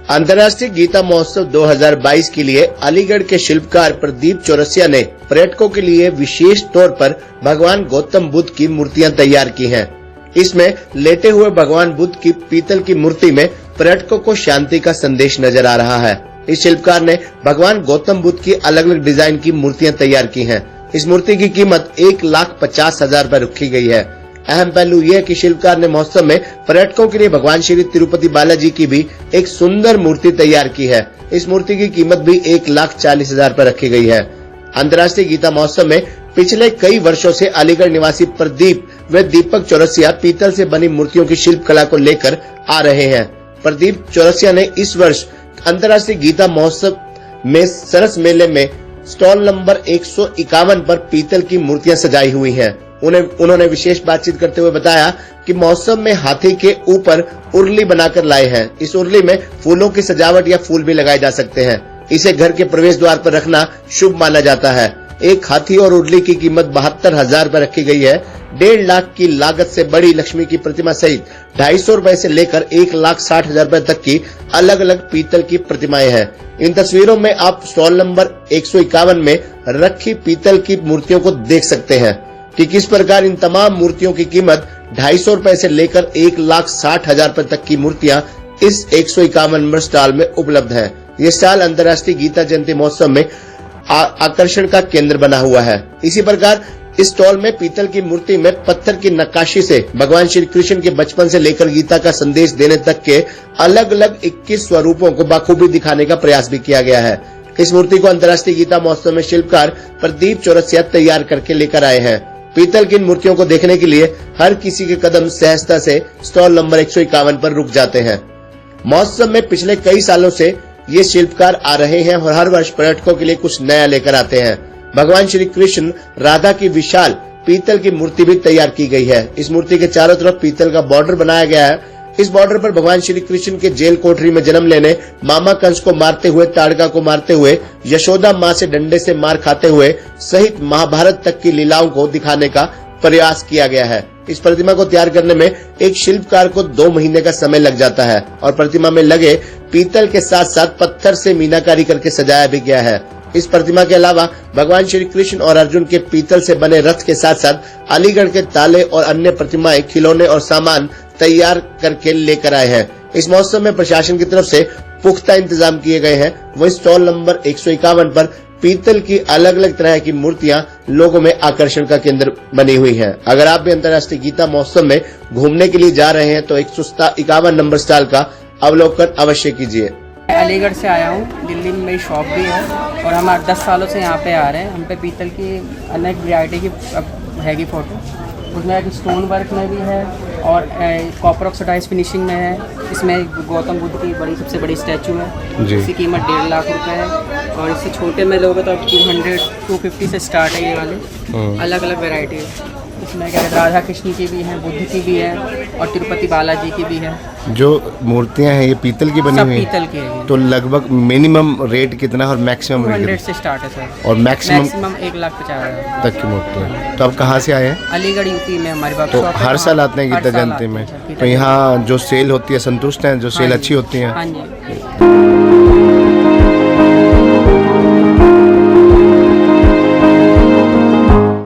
अंतर्राष्ट्रीय गीता महोत्सव 2022 के लिए अलीगढ़ के शिल्पकार प्रदीप चौरसिया ने पर्यटकों के लिए विशेष तौर पर भगवान गौतम बुद्ध की मूर्तियां तैयार की हैं। इसमें लेटे हुए भगवान बुद्ध की पीतल की मूर्ति में पर्यटकों को शांति का संदेश नजर आ रहा है। इस शिल्पकार ने भगवान गौतम बुद्ध की अलग अलग डिजाइन की मूर्तियां तैयार की हैं। इस मूर्ति की कीमत 1,50,000 रूपए रखी गई है। अहम पहलू यह कि शिल्पकार ने महोत्सव में पर्यटकों के लिए भगवान श्री तिरुपति बालाजी की भी एक सुंदर मूर्ति तैयार की है। इस मूर्ति की कीमत भी 1,40,000 रूपए रखी गई है। अंतर्राष्ट्रीय गीता महोत्सव में पिछले कई वर्षों से अलीगढ़ निवासी प्रदीप व दीपक चौरसिया पीतल से बनी मूर्तियों की शिल्प कला को लेकर आ रहे हैं। प्रदीप चौरसिया ने इस वर्ष अंतर्राष्ट्रीय गीता महोत्सव में सरस मेले में स्टॉल नंबर 151 पर पीतल की मूर्तियां सजाई हुई हैं। उन्होंने विशेष बातचीत करते हुए बताया कि महोत्सव में हाथी के ऊपर उर्ली बनाकर लाए हैं। इस उर्ली में फूलों की सजावट या फूल भी लगाए जा सकते हैं। इसे घर के प्रवेश द्वार पर रखना शुभ माना जाता है। एक हाथी और उर्ली की कीमत 72,000 रूपए रखी गई है। 1.5 लाख की लागत से बड़ी लक्ष्मी की प्रतिमा सहित 250 रूपए से लेकर 1,60,000 रूपए तक की अलग अलग पीतल की प्रतिमाएं हैं। इन तस्वीरों में आप स्टॉल नंबर 151 में रखी पीतल की मूर्तियों को देख सकते हैं कि किस प्रकार इन तमाम मूर्तियों की कीमत 250 रूपए से लेकर 1,60,000 रूपए तक की मूर्तियां इस 151 नंबर स्टॉल में उपलब्ध है। ये स्टॉल अंतर्राष्ट्रीय गीता जयंती महोत्सव में आकर्षण का केंद्र बना हुआ है। इसी प्रकार इस स्टॉल में पीतल की मूर्ति में पत्थर की नक्काशी से भगवान श्री कृष्ण के बचपन से लेकर गीता का संदेश देने तक के अलग अलग 21 स्वरूपों को बखूबी दिखाने का प्रयास भी किया गया है। इस मूर्ति को अंतर्राष्ट्रीय गीता महोत्सव में शिल्पकार प्रदीप चौरसिया तैयार करके लेकर आए हैं। पीतल की इन मूर्तियों को देखने के लिए हर किसी के कदम सहजता से स्टॉल नंबर 151 पर रुक जाते हैं। महोत्सव में पिछले कई सालों से ये शिल्पकार आ रहे हैं और हर वर्ष पर्यटकों के लिए कुछ नया लेकर आते हैं। भगवान श्री कृष्ण राधा की विशाल पीतल की मूर्ति भी तैयार की गई है। इस मूर्ति के चारों तरफ पीतल का बॉर्डर बनाया गया है। इस बॉर्डर पर भगवान श्री कृष्ण के जेल कोठरी में जन्म लेने, मामा कंस को मारते हुए, ताड़का को मारते हुए, यशोदा माँ से डंडे से मार खाते हुए सहित महाभारत तक की लीलाओं को दिखाने का प्रयास किया गया है। इस प्रतिमा को तैयार करने में एक शिल्पकार को 2 महीने का समय लग जाता है और प्रतिमा में लगे पीतल के साथ साथ पत्थर से मीनाकारी करके सजाया भी गया है। इस प्रतिमा के अलावा भगवान श्री कृष्ण और अर्जुन के पीतल से बने रथ के साथ साथ अलीगढ़ के ताले और अन्य प्रतिमाएं, खिलौने और सामान तैयार करके लेकर आए हैं। इस महोत्सव में प्रशासन की तरफ से पुख्ता इंतजाम किए गए हैं। वही स्टॉल नंबर 151 पर पीतल की अलग अलग तरह की मूर्तियां लोगों में आकर्षण का केंद्र बनी हुई हैं। अगर आप भी अंतर्राष्ट्रीय गीता महोत्सव में घूमने के लिए जा रहे हैं तो 151 नंबर स्टॉल का अवलोकन अवश्य कीजिए। अलीगढ़ से आया हूँ, दिल्ली में मेरी शॉप भी है और हम 10 सालों से यहाँ पे आ रहे हैं। हम पे पीतल की अनेक वैरायटी की हैगी फोटो, उसमें एक स्टोन वर्क में भी है और कॉपर ऑक्सीडाइज फिनिशिंग में है। इसमें गौतम बुद्ध की सबसे बड़ी स्टैचू है जिसकी कीमत 1.5 लाख रुपए है और इससे छोटे में लोगे तो अब 200-250 से स्टार्ट है। ये वाले अलग अलग वैरायटी है। इसमें क्या राधा कृष्ण की भी है, बुद्ध की भी है और तिरुपति बालाजी की भी है। जो मूर्तियां हैं ये पीतल की बनी हुई हैं? पीतल की है। तो लगभग मिनिमम रेट कितना और मैक्सिमम रेट? 200 से स्टार्ट है सर और मैक्सिमम 1,50,000 तक की मूर्ति है। तो आप कहाँ से आए हैं? अलीगढ़ यूपी में हमारी बात। तो हर साल आते हैं गीता जयंती में? तो यहाँ जो सेल होती है संतुष्ट हैं? जो सेल अच्छी होती है? हाँ जी।